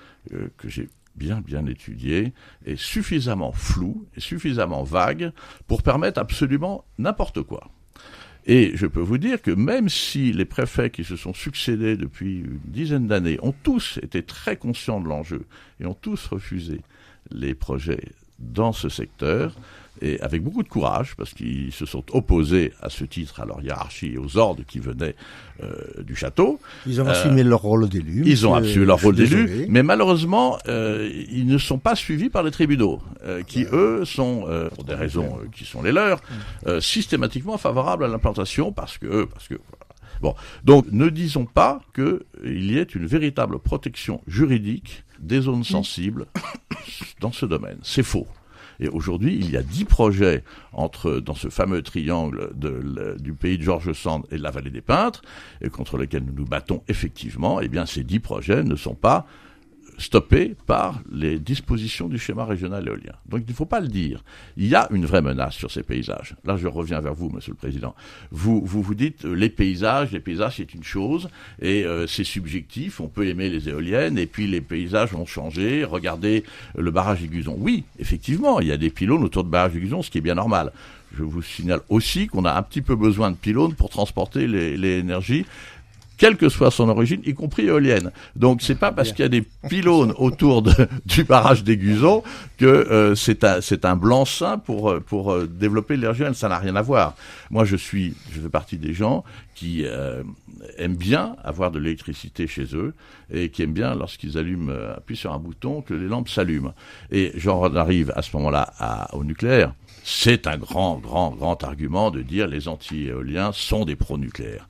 que j'ai bien étudié est suffisamment flou et suffisamment vague pour permettre absolument n'importe quoi. Et je peux vous dire que même si les préfets qui se sont succédés depuis une dizaine d'années ont tous été très conscients de l'enjeu et ont tous refusé les projets dans ce secteur, et avec beaucoup de courage, parce qu'ils se sont opposés à ce titre à leur hiérarchie et aux ordres qui venaient du château. Ils ont assumé leur rôle d'élu. Ils ont assumé leur rôle d'élu, mais malheureusement, ils ne sont pas suivis par les tribunaux, qui eux sont, pour des raisons qui sont les leurs, systématiquement favorables à l'implantation, parce que voilà. Bon, donc ne disons pas qu'il y ait une véritable protection juridique des zones sensibles dans ce domaine. C'est faux. Et aujourd'hui, il y a 10 projets dans ce fameux triangle du pays de Georges Sand et de la vallée des Peintres, et contre lesquels nous nous battons effectivement. Eh bien, ces 10 projets ne sont pas stoppés par les dispositions du schéma régional éolien. Donc il ne faut pas le dire. Il y a une vraie menace sur ces paysages. Là, je reviens vers vous, Monsieur le Président. Vous dites les paysages, c'est une chose, et c'est subjectif, on peut aimer les éoliennes, et puis les paysages ont changé. Regardez le barrage d'Aiguzon. Oui, effectivement, il y a des pylônes autour du barrage d'Aiguzon, ce qui est bien normal. Je vous signale aussi qu'on a un petit peu besoin de pylônes pour transporter les énergies, quelle que soit son origine, y compris éolienne. Donc c'est pas parce qu'il y a des pylônes autour du barrage d'Aiguzon que c'est un blanc-seing pour développer l'énergie, ça n'a rien à voir. Moi je fais partie des gens qui aiment bien avoir de l'électricité chez eux et qui aiment bien, lorsqu'ils appuient sur un bouton, que les lampes s'allument. Et j'en arrive à ce moment-là au nucléaire. C'est un grand argument de dire les anti-éoliens sont des pro-nucléaires.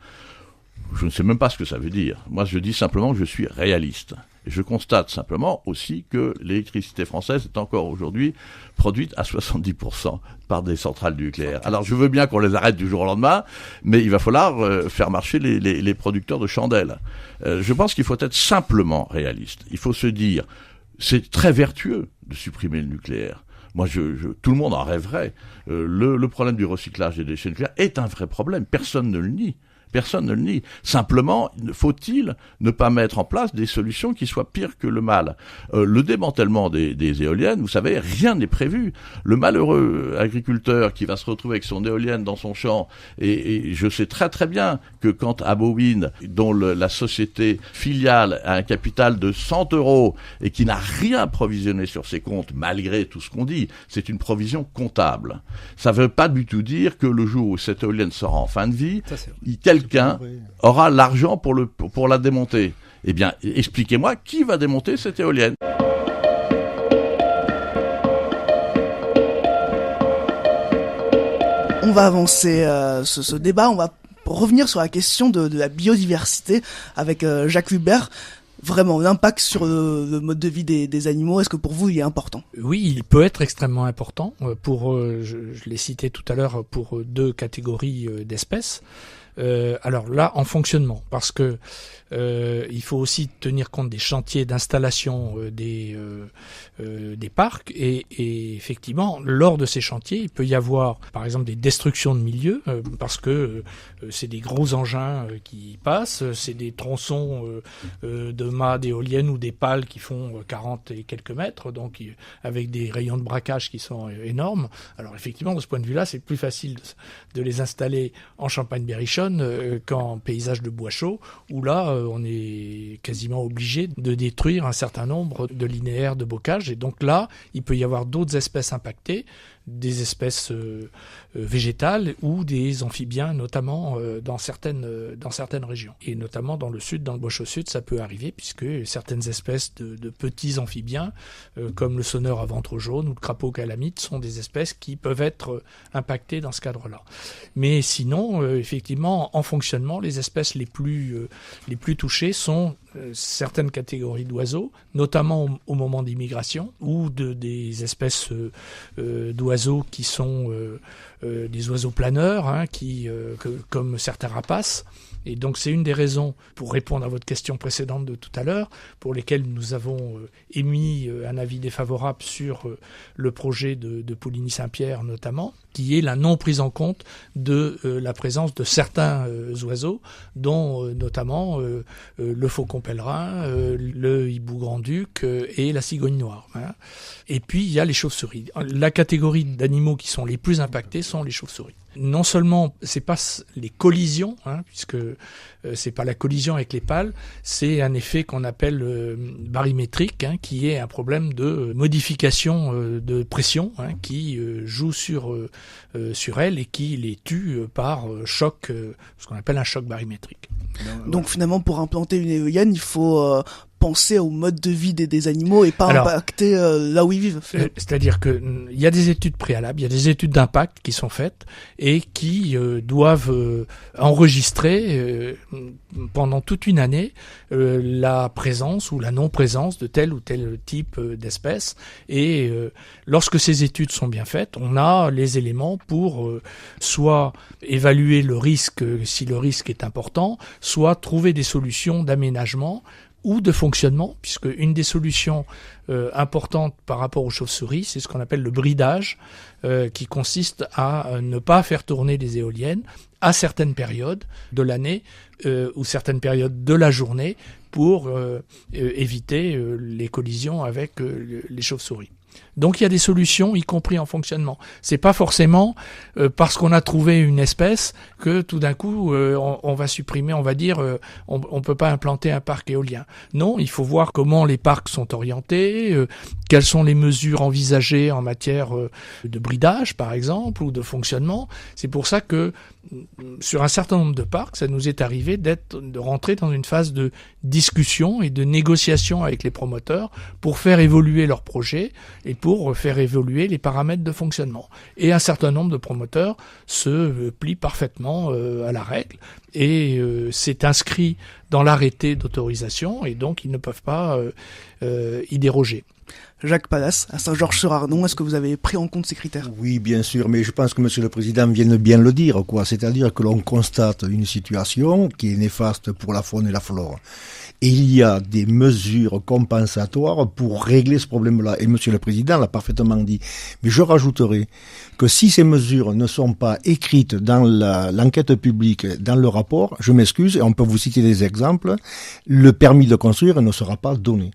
Je ne sais même pas ce que ça veut dire. Moi, je dis simplement que je suis réaliste. Et je constate simplement aussi que l'électricité française est encore aujourd'hui produite à 70% par des centrales nucléaires. Alors, je veux bien qu'on les arrête du jour au lendemain, mais il va falloir faire marcher les producteurs de chandelles. Je pense qu'il faut être simplement réaliste. Il faut se dire, c'est très vertueux de supprimer le nucléaire. Moi, tout le monde en rêverait. Le problème du recyclage des déchets nucléaires est un vrai problème. Personne ne le nie. Personne ne le nie. Simplement, faut-il ne pas mettre en place des solutions qui soient pires que le mal. Le démantèlement des éoliennes, vous savez, rien n'est prévu. Le malheureux agriculteur qui va se retrouver avec son éolienne dans son champ, et je sais très très bien que quand Abowind, dont la société filiale a un capital de 100 € et qui n'a rien provisionné sur ses comptes, malgré tout ce qu'on dit, c'est une provision comptable. Ça ne veut pas du tout dire que le jour où cette éolienne sera en fin de vie, quelqu'un aura l'argent pour la démonter. Eh bien, expliquez-moi qui va démonter cette éolienne. On va avancer ce débat, on va revenir sur la question de la biodiversité avec Jacques Hubert. Vraiment, l'impact sur le mode de vie des animaux, est-ce que pour vous il est important ? Oui, il peut être extrêmement important. Je l'ai cité tout à l'heure, pour 2 catégories d'espèces. Alors là, en fonctionnement, parce que il faut aussi tenir compte des chantiers d'installation des parcs et effectivement, lors de ces chantiers, il peut y avoir, par exemple, des destructions de milieux parce que c'est des gros engins qui passent, c'est des tronçons de mâts d'éoliennes ou des pales qui font 40 et quelques mètres, donc avec des rayons de braquage qui sont énormes. Alors effectivement, de ce point de vue-là, c'est plus facile de les installer en Champagne-Berrichonne qu'en paysage de bois chaud, où là, on est quasiment obligé de détruire un certain nombre de linéaires de bocage. Et donc là, il peut y avoir d'autres espèces impactées, des espèces végétales ou des amphibiens, notamment dans certaines régions. Et notamment dans le sud, dans le Bois-Chaud Sud, ça peut arriver, puisque certaines espèces de petits amphibiens, comme le sonneur à ventre jaune ou le crapaud calamite, sont des espèces qui peuvent être impactées dans ce cadre-là. Mais sinon, effectivement, en fonctionnement, les espèces les plus touchées sont certaines catégories d'oiseaux, notamment au moment d'immigration, ou des espèces d'oiseaux qui sont des oiseaux planeurs, hein, comme certains rapaces. Et donc c'est une des raisons, pour répondre à votre question précédente de tout à l'heure, pour lesquelles nous avons émis un avis défavorable sur le projet de Pouligny-Saint-Pierre notamment, qui est la non prise en compte de la présence de certains oiseaux, dont notamment le faucon pèlerin, le hibou grand-duc et la cigogne noire. Hein. Et puis il y a les chauves-souris. La catégorie d'animaux qui sont les plus impactés sont les chauves-souris. Non seulement c'est pas les collisions, hein, puisque c'est pas la collision avec les pales, c'est un effet qu'on appelle barymétrique, hein, qui est un problème de modification de pression, hein, qui joue sur elles et qui les tue par choc, ce qu'on appelle un choc barymétrique. Donc finalement, pour implanter une éolienne, il faut penser au mode de vie des animaux et pas impacter là où ils vivent. C'est-à-dire que il y a des études préalables, il y a des études d'impact qui sont faites et qui doivent enregistrer pendant toute une année la présence ou la non-présence de tel ou tel type d'espèce. Et lorsque ces études sont bien faites, on a les éléments pour soit évaluer le risque si le risque est important, soit trouver des solutions d'aménagement ou de fonctionnement, puisque une des solutions importantes par rapport aux chauves-souris, c'est ce qu'on appelle le bridage, qui consiste à ne pas faire tourner des éoliennes à certaines périodes de l'année ou certaines périodes de la journée pour éviter les collisions avec les chauves-souris. Donc il y a des solutions, y compris en fonctionnement. C'est pas forcément parce qu'on a trouvé une espèce que tout d'un coup on va supprimer, on va dire on peut pas implanter un parc éolien. Non, il faut voir comment les parcs sont orientés, quelles sont les mesures envisagées en matière de bridage par exemple ou de fonctionnement. C'est pour ça que sur un certain nombre de parcs, ça nous est arrivé de rentrer dans une phase de discussion et de négociation avec les promoteurs pour faire évoluer leurs projets et pour faire évoluer les paramètres de fonctionnement. Et un certain nombre de promoteurs se plient parfaitement à la règle et c'est inscrit dans l'arrêté d'autorisation et donc ils ne peuvent pas y déroger. Jacques Pallas, à Saint-Georges-sur-Arnon, est-ce que vous avez pris en compte ces critères ? Oui, bien sûr, mais je pense que Monsieur le Président vient de bien le dire, quoi. C'est-à-dire que l'on constate une situation qui est néfaste pour la faune et la flore. Et il y a des mesures compensatoires pour régler ce problème-là. Et Monsieur le Président l'a parfaitement dit. Mais je rajouterai que si ces mesures ne sont pas écrites dans l'enquête publique, dans le rapport, je m'excuse, et on peut vous citer des exemples, le permis de construire ne sera pas donné.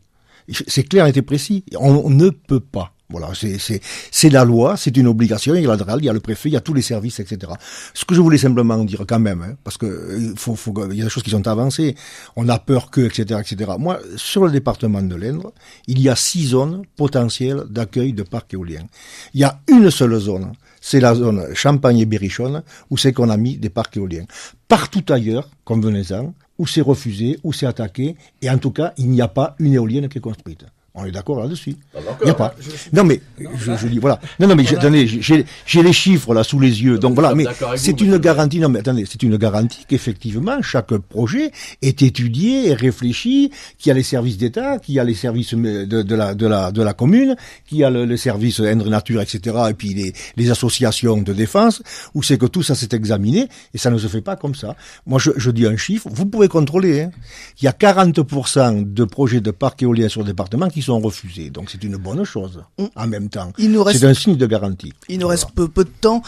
C'est clair et précis. On ne peut pas. Voilà, c'est la loi, c'est une obligation. Il y a l'ADRAL, il y a le préfet, il y a tous les services, etc. Ce que je voulais simplement dire quand même, hein, parce que il y a des choses qui sont avancées. On a peur que, etc., etc. Moi, sur le département de l'Indre, il y a 6 zones potentielles d'accueil de parcs éoliens. Il y a une seule zone. C'est la zone Champagne et Berrichonne, où c'est qu'on a mis des parcs éoliens. Partout ailleurs, convenez-en, où c'est refusé, où c'est attaqué, et en tout cas, il n'y a pas une éolienne qui est construite. On est d'accord là-dessus. Il n'y a pas. Non mais je dis voilà. Non mais attendez, j'ai les chiffres là sous les yeux. Donc voilà, mais c'est une garantie. Non mais attendez, c'est une garantie qu'effectivement chaque projet est étudié et réfléchi, qu'il y a les services d'État, qu'il y a les services de la commune, qu'il y a le service Indre Nature, etc. Et puis les associations de défense, où c'est que tout ça s'est examiné et ça ne se fait pas comme ça. Moi je dis un chiffre, vous pouvez contrôler. Hein. Il y a 40% de projets de parcs éoliens sur le département qui sont refusés. Donc c'est une bonne chose en même temps. C'est un signe de garantie. Il nous reste peu de temps.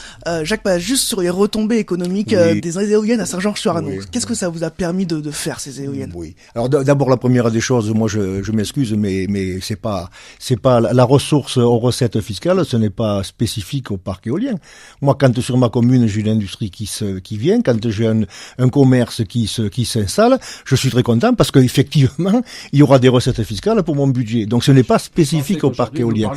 Jacques, juste sur les retombées économiques des éoliennes à Saint-Georges-sur-Arnon. Oui. Qu'est-ce que ça vous a permis de faire ces éoliennes ? Oui. Alors d'abord la première des choses, moi je m'excuse, mais c'est pas la ressource aux recettes fiscales, ce n'est pas spécifique au parc éolien. Moi quand sur ma commune j'ai une industrie qui vient, quand j'ai un commerce qui s'installe, je suis très content parce qu'effectivement il y aura des recettes fiscales pour mon budget. foncier. Donc ce n'est pas spécifique au parc éolien.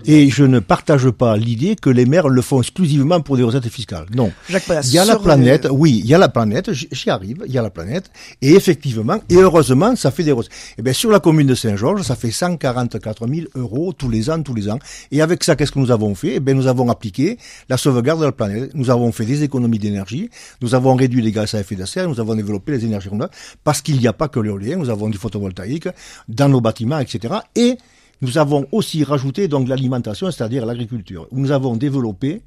Et je ne partage pas l'idée que les maires le font exclusivement pour des recettes fiscales. Non. Jacques Pallas, il y a la planète, oui, il y a la planète, j'y arrive, il y a la planète, et effectivement, et heureusement, ça fait des recettes. Eh bien, sur la commune de Saint-Georges, ça fait 144 000 € tous les ans. Et avec ça, qu'est-ce que nous avons fait? Eh bien, nous avons appliqué la sauvegarde de la planète. Nous avons fait des économies d'énergie, nous avons réduit les gaz à effet de serre, nous avons développé les énergies renouvelables, parce qu'il n'y a pas que l'éolien, nous avons du photovoltaïque dans nos bâtiments, etc. Et nous avons aussi rajouté donc l'alimentation, c'est-à-dire l'agriculture. Nous avons développé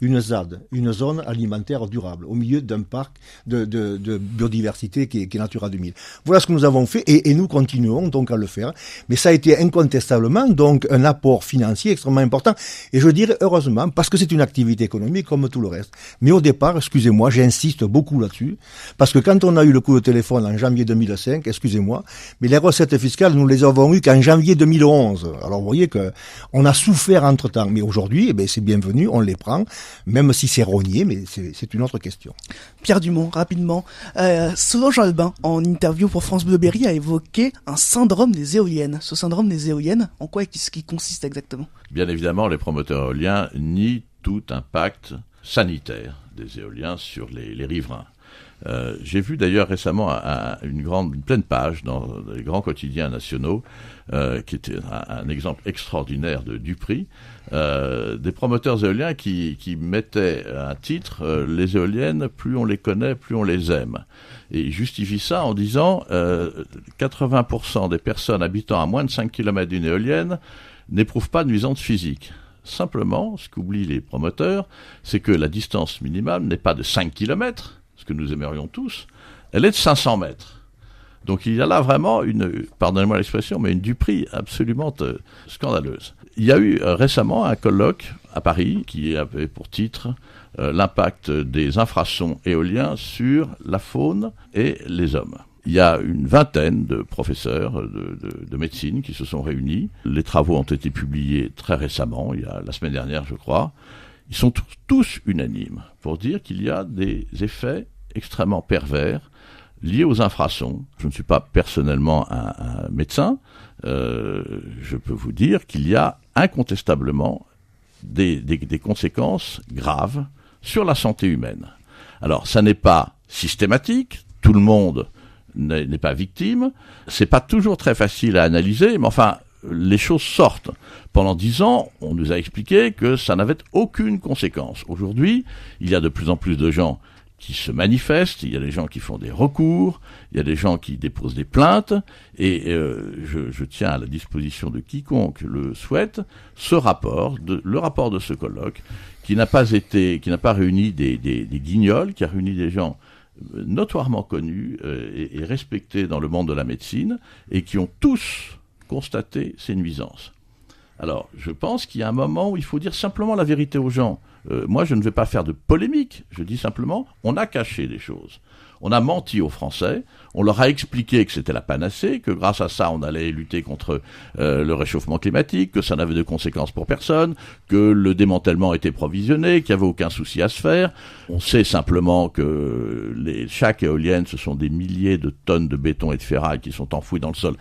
une ZAD, une zone alimentaire durable, au milieu d'un parc de biodiversité qui est Natura 2000. Voilà ce que nous avons fait et nous continuons donc à le faire. Mais ça a été incontestablement donc un apport financier extrêmement important. Et je dirais heureusement, parce que c'est une activité économique comme tout le reste. Mais au départ, excusez-moi, j'insiste beaucoup là-dessus, parce que quand on a eu le coup de téléphone en janvier 2005, excusez-moi, mais les recettes fiscales, nous les avons eues qu'en janvier 2011. Alors vous voyez que on a souffert entre-temps. Mais aujourd'hui, eh bien, c'est bienvenu, on les prend. Même si c'est rogné, mais c'est une autre question. Pierre Dumont, rapidement. Solange Albin, en interview pour France Bleu Berry, a évoqué un syndrome des éoliennes. Ce syndrome des éoliennes, en quoi est-ce qu'il consiste exactement? Bien évidemment, les promoteurs éoliens nient tout impact sanitaire des éoliens sur les riverains. J'ai vu d'ailleurs récemment une pleine page dans les grands quotidiens nationaux, qui était un exemple extraordinaire du prix, des promoteurs éoliens qui mettaient un titre, les éoliennes, plus on les connaît, plus on les aime. Et ils justifient ça en disant 80% des personnes habitant à moins de 5 km d'une éolienne n'éprouvent pas de nuisance physique. Simplement, ce qu'oublient les promoteurs, c'est que la distance minimale n'est pas de 5 km, ce que nous aimerions tous, elle est de 500 mètres. Donc il y a là vraiment pardonnez-moi l'expression, mais une duperie absolument scandaleuse. Il y a eu récemment un colloque à Paris qui avait pour titre l'impact des infrasons éoliens sur la faune et les hommes. Il y a une vingtaine de professeurs de médecine qui se sont réunis. Les travaux ont été publiés très récemment, il y a la semaine dernière je crois. Ils sont tous unanimes pour dire qu'il y a des effets extrêmement pervers liés aux infrasons. Je ne suis pas personnellement un médecin. Je peux vous dire qu'il y a incontestablement des conséquences graves sur la santé humaine. Alors, ça n'est pas systématique. Tout le monde n'est pas victime. C'est pas toujours très facile à analyser, mais enfin, les choses sortent. Pendant 10 ans, on nous a expliqué que ça n'avait aucune conséquence. Aujourd'hui, il y a de plus en plus de gens qui se manifestent, il y a des gens qui font des recours, il y a des gens qui déposent des plaintes, et je tiens à la disposition de quiconque le souhaite, le rapport de ce colloque, qui n'a pas réuni des guignols, qui a réuni des gens notoirement connus et respectés dans le monde de la médecine, et qui ont tous constaté ces nuisances. Alors, je pense qu'il y a un moment où il faut dire simplement la vérité aux gens. Moi, je ne vais pas faire de polémique, je dis simplement, on a caché des choses. On a menti aux Français, on leur a expliqué que c'était la panacée, que grâce à ça, on allait lutter contre le réchauffement climatique, que ça n'avait de conséquences pour personne, que le démantèlement était provisionné, qu'il n'y avait aucun souci à se faire. On sait simplement que chaque éolienne, ce sont des milliers de tonnes de béton et de ferraille qui sont enfouies dans le sol,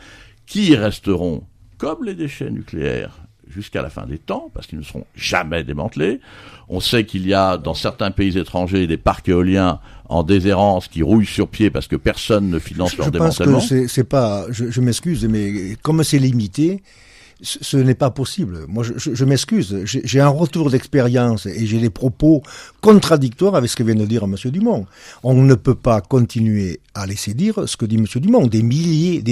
qui resteront, comme les déchets nucléaires, jusqu'à la fin des temps, parce qu'ils ne seront jamais démantelés. On sait qu'il y a dans certains pays étrangers des parcs éoliens en déshérence qui rouillent sur pied parce que personne ne finance leur démantèlement. Je pense que c'est pas, je m'excuse, mais comme c'est limité, ce n'est pas possible. Moi, je m'excuse. J'ai un retour d'expérience et j'ai des propos contradictoires avec ce que vient de dire M. Dumont. On ne peut pas continuer à laisser dire ce que dit M. Dumont. Des milliers.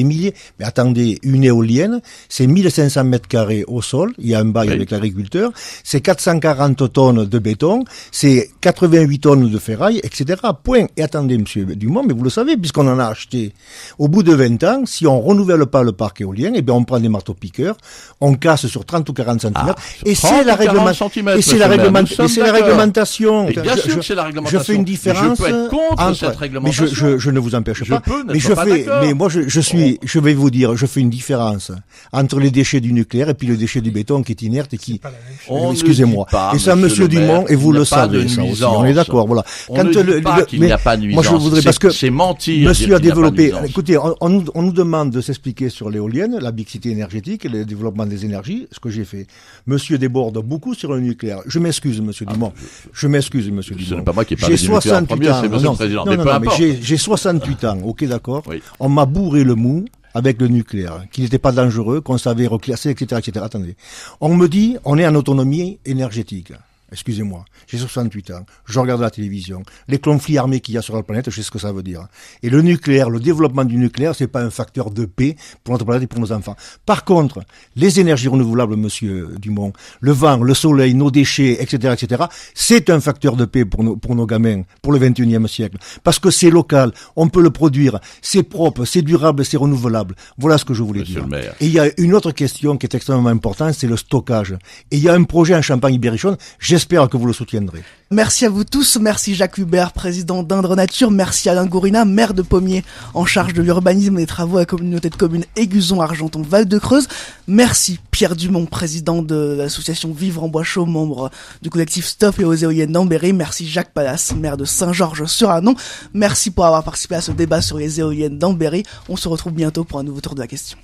Mais attendez, une éolienne, c'est 1500 mètres carrés au sol. Il y a un bail avec l'agriculteur. C'est 440 tonnes de béton. C'est 88 tonnes de ferraille, etc. Point. Et attendez, M. Dumont, mais vous le savez, puisqu'on en a acheté. Au bout de 20 ans, si on renouvelle pas le parc éolien, eh bien, on prend des marteaux-piqueurs. on casse sur 30 ou 40 cm. Et c'est la réglementation. Et bien sûr que c'est la réglementation. Je fais une différence. Je peux être contre cette réglementation. Mais je ne vous empêche pas. Je vais vous dire, je fais une différence entre les déchets du nucléaire et puis le déchet du béton qui est inerte et qui, excusez-moi. Et ça, monsieur Dumont, et vous le savez, ça aussi. On est d'accord, voilà. On ne dit pas qu'il n'y a pas de nuisance. Moi, je voudrais, parce que c'est mentir. Monsieur a développé. Écoutez, on nous demande de s'expliquer sur l'éolienne, la mixité énergétique et le développement des énergies, ce que j'ai fait. Monsieur déborde beaucoup sur le nucléaire. Je m'excuse, monsieur Dumont. Ce n'est pas moi qui ai parlé du nucléaire en premier, c'est monsieur le président. Mais peu importe. J'ai 68 ans, ok, d'accord. Oui. On m'a bourré le mou avec le nucléaire, qu'il n'était pas dangereux, qu'on savait reclasser, etc., etc. Attendez. On me dit, on est en autonomie énergétique. Excusez-moi, j'ai 68 ans, je regarde la télévision, les conflits armés qu'il y a sur la planète, je sais ce que ça veut dire. Et le nucléaire, le développement du nucléaire, c'est pas un facteur de paix pour notre planète et pour nos enfants. Par contre, les énergies renouvelables, monsieur Dumont, le vent, le soleil, nos déchets, etc., etc., c'est un facteur de paix pour nos gamins, pour le 21e siècle. Parce que c'est local, on peut le produire, c'est propre, c'est durable, c'est renouvelable. Voilà ce que je voulais monsieur dire. Le maire. Et il y a une autre question qui est extrêmement importante, c'est le stockage. Et il y a un projet en Champagne-Berrichonne, j'espère que vous le soutiendrez. Merci à vous tous, merci Jacques Hubert, président d'Indre Nature, merci Alain Gourina, maire de Pommiers, en charge de l'urbanisme et des travaux à la communauté de communes Aiguzon-Argenton-Val-de-Creuse, merci Pierre Dumont, président de l'association Vivre en Bois Chaud, membre du collectif Stop et aux éoliennes d'Ambéry, merci Jacques Pallas, maire de Saint-Georges-sur-Anon, merci pour avoir participé à ce débat sur les éoliennes d'Ambéry, on se retrouve bientôt pour un nouveau tour de la question.